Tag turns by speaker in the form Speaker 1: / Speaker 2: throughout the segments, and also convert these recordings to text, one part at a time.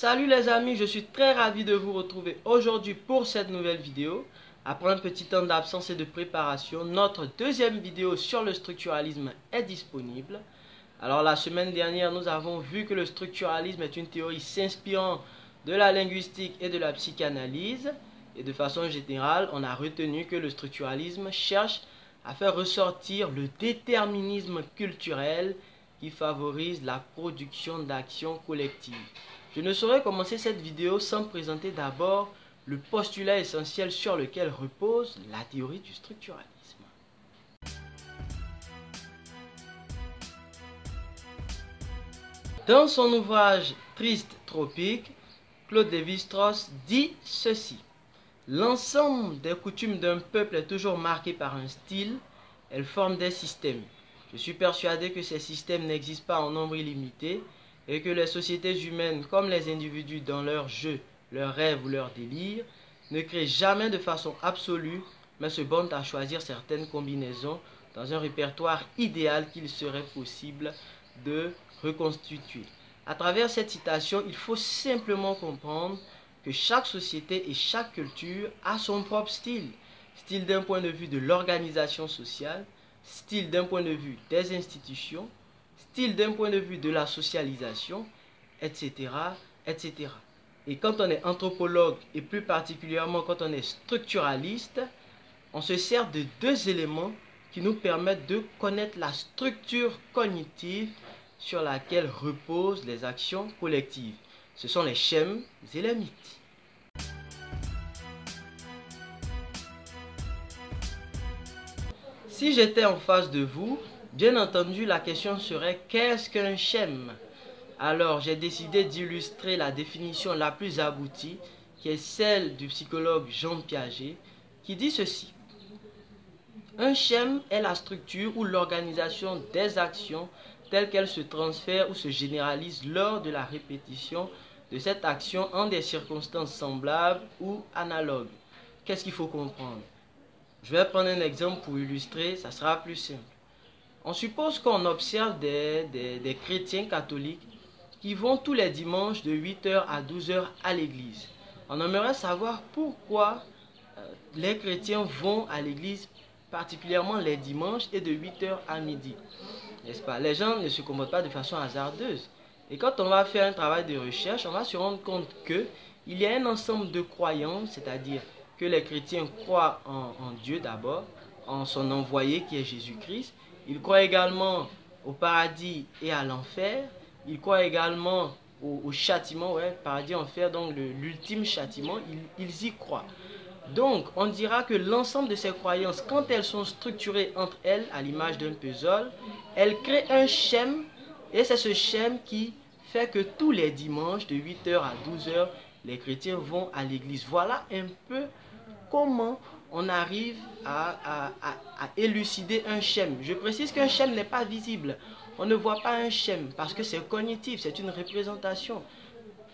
Speaker 1: Salut les amis, je suis très ravi de vous retrouver aujourd'hui pour cette nouvelle vidéo. Après un petit temps d'absence et de préparation, notre deuxième vidéo sur le structuralisme est disponible. Alors la semaine dernière, nous avons vu que le structuralisme est une théorie s'inspirant de la linguistique et de la psychanalyse. Et de façon générale, on a retenu que le structuralisme cherche à faire ressortir le déterminisme culturel qui favorise la production d'actions collectives. Je ne saurais commencer cette vidéo sans présenter d'abord le postulat essentiel sur lequel repose la théorie du structuralisme. Dans son ouvrage Triste Tropique, Claude Lévi-Strauss dit ceci: l'ensemble des coutumes d'un peuple est toujours marqué par un style, elles forment des systèmes. Je suis persuadé que ces systèmes n'existent pas en nombre illimité et que les sociétés humaines, comme les individus dans leurs jeux, leurs rêves ou leurs délires, ne créent jamais de façon absolue, mais se bornent à choisir certaines combinaisons dans un répertoire idéal qu'il serait possible de reconstituer. À travers cette citation, il faut simplement comprendre que chaque société et chaque culture a son propre style. Style d'un point de vue de l'organisation sociale, style d'un point de vue des institutions, style d'un point de vue de la socialisation, etc., etc. Et quand on est anthropologue, et plus particulièrement quand on est structuraliste, on se sert de deux éléments qui nous permettent de connaître la structure cognitive sur laquelle reposent les actions collectives. Ce sont les schèmes et les mythes. Si j'étais en face de vous, bien entendu, la question serait: qu'est-ce qu'un schème? Alors, j'ai décidé d'illustrer la définition la plus aboutie, qui est celle du psychologue Jean Piaget, qui dit ceci: un schème est la structure ou l'organisation des actions telles qu'elles se transfèrent ou se généralisent lors de la répétition de cette action en des circonstances semblables ou analogues. Qu'est-ce qu'il faut comprendre? Je vais prendre un exemple pour illustrer, ça sera plus simple. On suppose qu'on observe des chrétiens catholiques qui vont tous les dimanches de 8h à 12h à l'église. On aimerait savoir pourquoi les chrétiens vont à l'église particulièrement les dimanches et de 8h à midi. N'est-ce pas? Les gens ne se comportent pas de façon hasardeuse. Et quand on va faire un travail de recherche, on va se rendre compte qu'il y a un ensemble de croyances, c'est-à-dire que les chrétiens croient en Dieu d'abord, en son envoyé qui est Jésus-Christ. Ils croient également au paradis et à l'enfer. Ils croient également au châtiment, ouais, paradis, enfer, donc l'ultime châtiment, ils y croient. Donc, on dira que l'ensemble de ces croyances, quand elles sont structurées entre elles, à l'image d'un puzzle, elles créent un schème, et c'est ce schème qui fait que tous les dimanches, de 8h à 12h, les chrétiens vont à l'église. Voilà un peu comment on arrive à élucider un schème. Je précise qu'un schème n'est pas visible. On ne voit pas un schème parce que c'est cognitif, c'est une représentation.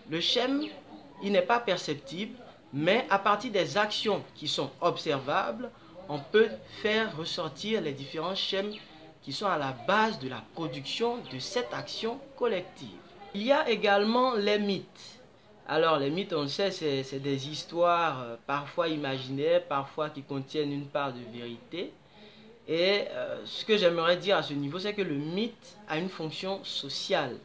Speaker 1: Le schème, il n'est pas perceptible, mais à partir des actions qui sont observables, on peut faire ressortir les différents schèmes qui sont à la base de la production de cette action collective. Il y a également les mythes. Alors les mythes, on le sait, c'est des histoires parfois imaginaires, parfois qui contiennent une part de vérité. Et ce que j'aimerais dire à ce niveau, c'est que le mythe a une fonction sociale.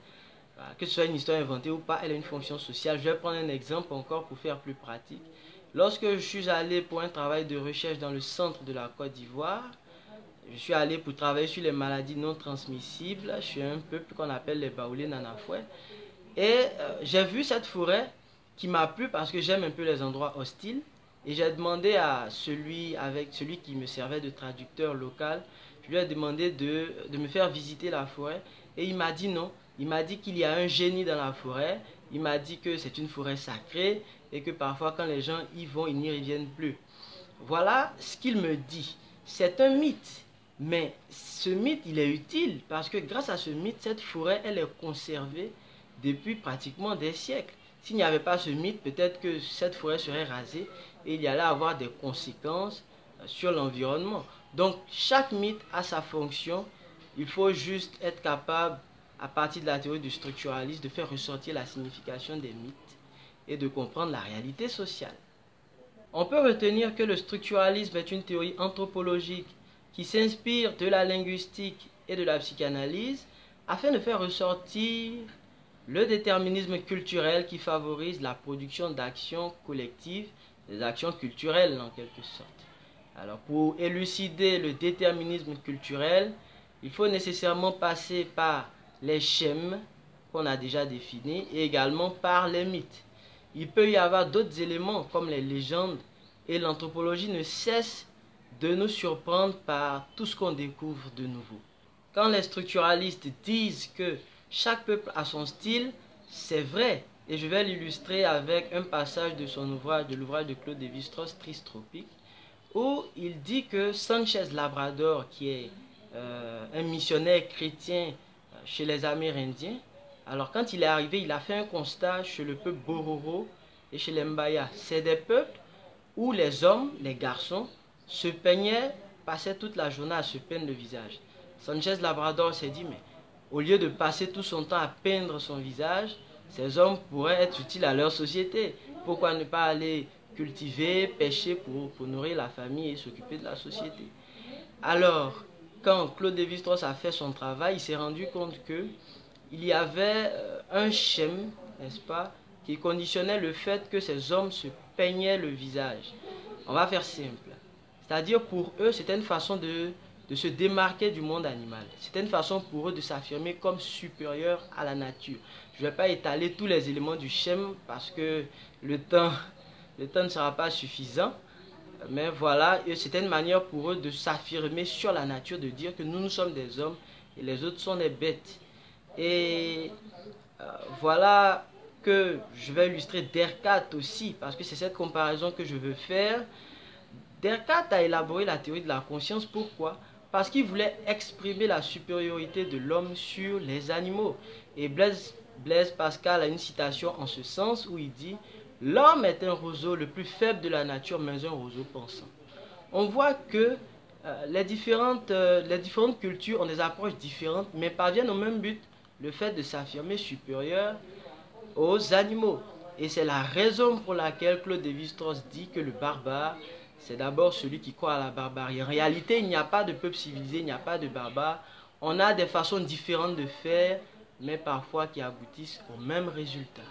Speaker 1: Que ce soit une histoire inventée ou pas, elle a une fonction sociale. Je vais prendre un exemple encore pour faire plus pratique. Lorsque je suis allé pour un travail de recherche dans le centre de la Côte d'Ivoire, je suis allé pour travailler sur les maladies non transmissibles chez un peuple qu'on appelle les Baoulés Nanafoué. Et j'ai vu cette forêt qui m'a plu parce que j'aime un peu les endroits hostiles. Et j'ai demandé à celui qui me servait de traducteur local, je lui ai demandé de me faire visiter la forêt. Et il m'a dit non. Il m'a dit qu'il y a un génie dans la forêt. Il m'a dit que c'est une forêt sacrée et que parfois quand les gens y vont, ils n'y reviennent plus. Voilà ce qu'il me dit. C'est un mythe. Mais ce mythe, il est utile parce que grâce à ce mythe, cette forêt, elle est conservée depuis pratiquement des siècles. S'il n'y avait pas ce mythe, peut-être que cette forêt serait rasée et il y allait avoir des conséquences sur l'environnement. Donc, chaque mythe a sa fonction. Il faut juste être capable, à partir de la théorie du structuralisme, de faire ressortir la signification des mythes et de comprendre la réalité sociale. On peut retenir que le structuralisme est une théorie anthropologique qui s'inspire de la linguistique et de la psychanalyse afin de faire ressortir le déterminisme culturel qui favorise la production d'actions collectives, des actions culturelles en quelque sorte. Alors pour élucider le déterminisme culturel, il faut nécessairement passer par les schèmes qu'on a déjà définis et également par les mythes. Il peut y avoir d'autres éléments comme les légendes et l'anthropologie ne cesse de nous surprendre par tout ce qu'on découvre de nouveau. Quand les structuralistes disent que chaque peuple a son style, c'est vrai et je vais l'illustrer avec un passage de l'ouvrage de Claude Lévi-Strauss, Tristropique, où il dit que Sanchez Labrador, qui est un missionnaire chrétien chez les Amérindiens, alors quand il est arrivé, il a fait un constat chez le peuple Bororo et chez les Mbaya. C'est des peuples où les hommes, les garçons, se peignaient, passaient toute la journée à se peindre le visage. Sanchez Labrador s'est dit, mais au lieu de passer tout son temps à peindre son visage, ces hommes pourraient être utiles à leur société. Pourquoi ne pas aller cultiver, pêcher pour nourrir la famille et s'occuper de la société? Alors, quand Claude Lévi-Strauss a fait son travail, il s'est rendu compte que il y avait un schème, n'est-ce pas, qui conditionnait le fait que ces hommes se peignaient le visage. On va faire simple. C'est-à-dire pour eux, c'était une façon de se démarquer du monde animal. C'était une façon pour eux de s'affirmer comme supérieurs à la nature. Je ne vais pas étaler tous les éléments du schème parce que le temps ne sera pas suffisant. Mais voilà, c'était une manière pour eux de s'affirmer sur la nature, de dire que nous sommes des hommes et les autres sont des bêtes. Et voilà que je vais illustrer Descartes aussi, parce que c'est cette comparaison que je veux faire. Descartes a élaboré la théorie de la conscience. Pourquoi? Parce qu'il voulait exprimer la supériorité de l'homme sur les animaux. Et Blaise Pascal a une citation en ce sens où il dit « L'homme est un roseau le plus faible de la nature, mais un roseau pensant ». On voit que les différentes cultures ont des approches différentes, mais parviennent au même but, le fait de s'affirmer supérieur aux animaux. Et c'est la raison pour laquelle Claude Lévi-Strauss dit que le barbare, c'est d'abord celui qui croit à la barbarie. En réalité, il n'y a pas de peuple civilisé, il n'y a pas de barbare. On a des façons différentes de faire, mais parfois qui aboutissent au même résultat.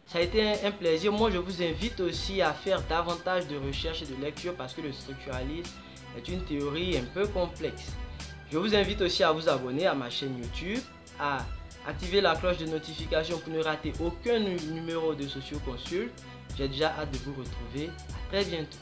Speaker 1: Ça a été un plaisir. Moi, je vous invite aussi à faire davantage de recherches et de lectures parce que le structuralisme est une théorie un peu complexe. Je vous invite aussi à vous abonner à ma chaîne YouTube, à activer la cloche de notification pour ne rater aucun numéro de Socioconsult. J'ai déjà hâte de vous retrouver. À très bientôt.